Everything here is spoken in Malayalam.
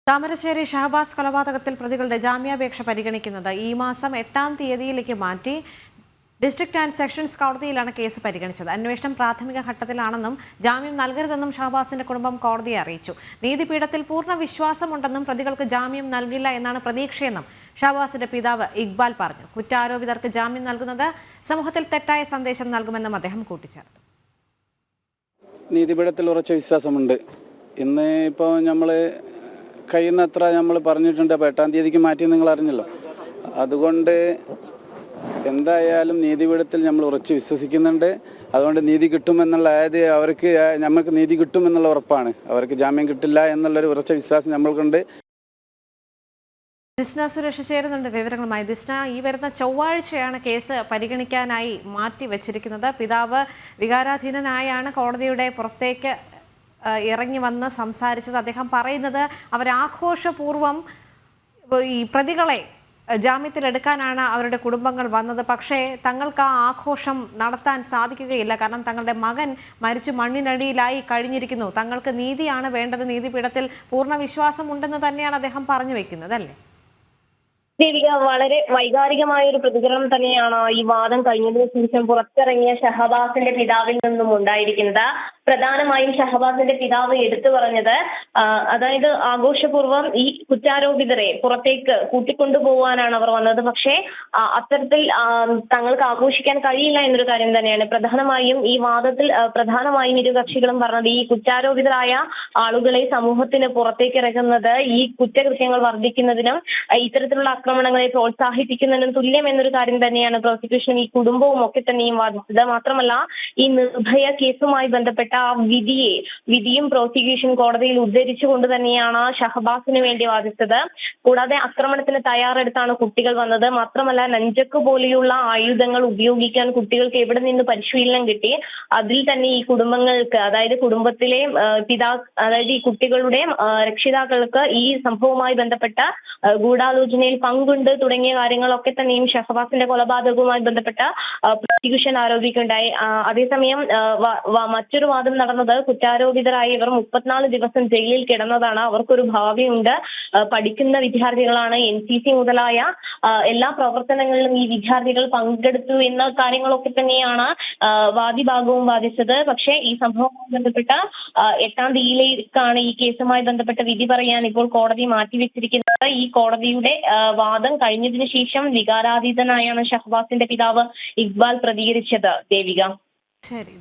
താമരശ്ശേരി ഷഹബാസ് കൊലപാതകത്തിൽ പ്രതികളുടെ ജാമ്യാപേക്ഷ പരിഗണിക്കുന്നത് ഈ മാസം 8-ാം തീയതിയിലേക്ക് മാറ്റി ഡിസ്ട്രിക്ട് ആൻഡ് സെഷൻസ് കോടതിയിലാണ് കേസ് പരിഗണിച്ചത്. അന്വേഷണം പ്രാഥമിക ഘട്ടത്തിലാണെന്നും ജാമ്യം നൽകരുതെന്നും ഷഹബാസിന്റെ കുടുംബം കോടതിയെ അറിയിച്ചു. നീതിപീഠത്തിൽ പൂർണ്ണ വിശ്വാസമുണ്ടെന്നും പ്രതികൾക്ക് ജാമ്യം നൽകില്ല എന്നാണ് പ്രതീക്ഷയെന്നും ഷഹബാസിന്റെ പിതാവ് ഇക്ബാൽ പറഞ്ഞു. കുറ്റാരോപിതർക്ക് ജാമ്യം നൽകുന്നത് സമൂഹത്തിൽ തെറ്റായ സന്ദേശം നൽകുമെന്നും അദ്ദേഹം കൂട്ടിച്ചേർത്തു. നീതിപീഠത്തിൽ ഉറച്ച വിശ്വാസമുണ്ട്. ഇന്ന് ഇപ്പോൾ നമ്മൾ കഴിയുന്നത്ര നമ്മൾ പറഞ്ഞിട്ടുണ്ട്. അപ്പോൾ 8-ാം തീയതിക്ക് മാറ്റി നിങ്ങൾ അറിഞ്ഞല്ലോ. അതുകൊണ്ട് എന്തായാലും നീതിപീഠത്തിൽ നമ്മൾ ഉറച്ച് വിശ്വസിക്കുന്നുണ്ട്. അതുകൊണ്ട് നീതി കിട്ടുമെന്നുള്ള അവർക്ക് നമുക്ക് നീതി കിട്ടുമെന്നുള്ള ഉറപ്പാണ്. അവർക്ക് ജാമ്യം കിട്ടില്ല എന്നുള്ളൊരു ഉറച്ച വിശ്വാസം നമ്മൾക്കുണ്ട്. ദിസ്ന സുരേഷ് ചേരുന്നുണ്ട് വിവരങ്ങളുമായി. ദിസ്ന, ഈ വരുന്ന ചൊവ്വാഴ്ചയാണ് കേസ് പരിഗണിക്കാനായി മാറ്റി വെച്ചിരിക്കുന്നത്. പിതാവ് വികാരാധീനനായാണ് കോടതിയുടെ പുറത്തേക്ക് ഇറങ്ങി വന്ന് സംസാരിച്ചത്. അദ്ദേഹം പറയുന്നത് അവരാഘോഷപൂർവ്വം ഈ പ്രതികളെ ജാമ്യത്തിലെടുക്കാനാണ് അവരുടെ കുടുംബങ്ങൾ വന്നത്. പക്ഷേ തങ്ങൾക്ക് ആ ആഘോഷം നടത്താൻ സാധിക്കുകയില്ല. കാരണം തങ്ങളുടെ മകൻ മരിച്ചു മണ്ണിനടിയിലായി കഴിഞ്ഞിരിക്കുന്നു. തങ്ങൾക്ക് നീതിയാണ് വേണ്ടത്. നീതിപീഠത്തിൽ പൂർണ്ണ വിശ്വാസമുണ്ടെന്ന് തന്നെയാണ് അദ്ദേഹം പറഞ്ഞു വെക്കുന്നത്, അല്ലേ? ദേവിക, വളരെ വൈകാരികമായ ഒരു പ്രതികരണം തന്നെയാണ് ഈ വാദം കഴിഞ്ഞതിന് ശേഷം പുറത്തിറങ്ങിയ ഷഹബാസിന്റെ പിതാവിൽ നിന്നും ഉണ്ടായിരിക്കുന്നത്. പ്രധാനമായും ഷഹബാസിന്റെ പിതാവ് എടുത്തു പറഞ്ഞത്, അതായത് ആഘോഷപൂർവ്വം ഈ കുറ്റാരോപിതരെ പുറത്തേക്ക് കൂട്ടിക്കൊണ്ടുപോകാനാണ് അവർ വന്നത്. പക്ഷേ അത്തരത്തിൽ തങ്ങൾക്ക് ആഘോഷിക്കാൻ കഴിയില്ല എന്നൊരു കാര്യം തന്നെയാണ്. പ്രധാനമായും ഈ വാദത്തിൽ പ്രധാനമായും ഇരു കക്ഷികളും പറഞ്ഞത്, ഈ കുറ്റാരോപിതരായ ആളുകളെ സമൂഹത്തിന് പുറത്തേക്ക് ഇറങ്ങുന്നത് ഈ കുറ്റകൃത്യങ്ങൾ വർദ്ധിക്കുന്നതിനും ഇത്തരത്തിലുള്ള ആക്രമണങ്ങളെ പ്രോത്സാഹിപ്പിക്കുന്നതിനും തുല്യം എന്നൊരു കാര്യം തന്നെയാണ് പ്രോസിക്യൂഷനും ഈ കുടുംബവും ഒക്കെ തന്നെയും വാദിച്ചത്. മാത്രമല്ല, ഈ നിർഭയ കേസുമായി ബന്ധപ്പെട്ട ആ വിധിയും പ്രോസിക്യൂഷൻ കോടതിയിൽ ഉദ്ധരിച്ചുകൊണ്ട് തന്നെയാണ് ഷഹബാസിന് വേണ്ടി വാദിച്ചത്. കൂടാതെ ആക്രമണത്തിന് തയ്യാറെടുത്താണ് കുട്ടികൾ വന്നത്. മാത്രമല്ല, നഞ്ചക്ക് പോലെയുള്ള ആയുധങ്ങൾ ഉപയോഗിക്കാൻ കുട്ടികൾക്ക് എവിടെ നിന്ന് പരിശീലനം കിട്ടി, അതിൽ തന്നെ ഈ കുടുംബങ്ങൾക്ക്, അതായത് കുടുംബത്തിലെ അതായത് ഈ കുട്ടികളുടെ രക്ഷിതാക്കൾക്ക് ഈ സംഭവവുമായി ബന്ധപ്പെട്ട ഗൂഢാലോചനയിൽ പങ്കുണ്ട് തുടങ്ങിയ കാര്യങ്ങളൊക്കെ തന്നെയും ഷഹബാസിന്റെ കൊലപാതകവുമായി ബന്ധപ്പെട്ട പ്രോസിക്യൂഷൻ ആരോപിക്കുകയുണ്ടായി. അതേസമയം മറ്റൊരു വാദം നടന്നത്, കുറ്റാരോപിതരായ ഇവർ 34 ദിവസം ജയിലിൽ കിടന്നതാണ്, അവർക്കൊരു ഭാവിയുണ്ട്, പഠിക്കുന്ന വിദ്യാർത്ഥികളാണ്, NCC മുതലായ എല്ലാ പ്രവർത്തനങ്ങളിലും ഈ വിദ്യാർത്ഥികൾ പങ്കെടുത്തു എന്ന കാര്യങ്ങളൊക്കെ തന്നെയാണ് വാദിഭാഗവും വാദിച്ചത്. പക്ഷേ ഈ സംഭവവുമായി ബന്ധപ്പെട്ട 8-ാം തീയതിയിലേക്കാണ് ഈ കേസുമായി ബന്ധപ്പെട്ട വിധി പറയാൻ ഇപ്പോൾ കോടതി മാറ്റിവെച്ചിരിക്കുന്നത്. ഈ കോടതിയുടെ വാദം കഴിഞ്ഞതിന് ശേഷം വികാരാതീതനായാണ് ഷഹബാസിന്റെ പിതാവ് ഇക്ബാൽ പ്രതികരിച്ചത്. ദേവിക. ശരി.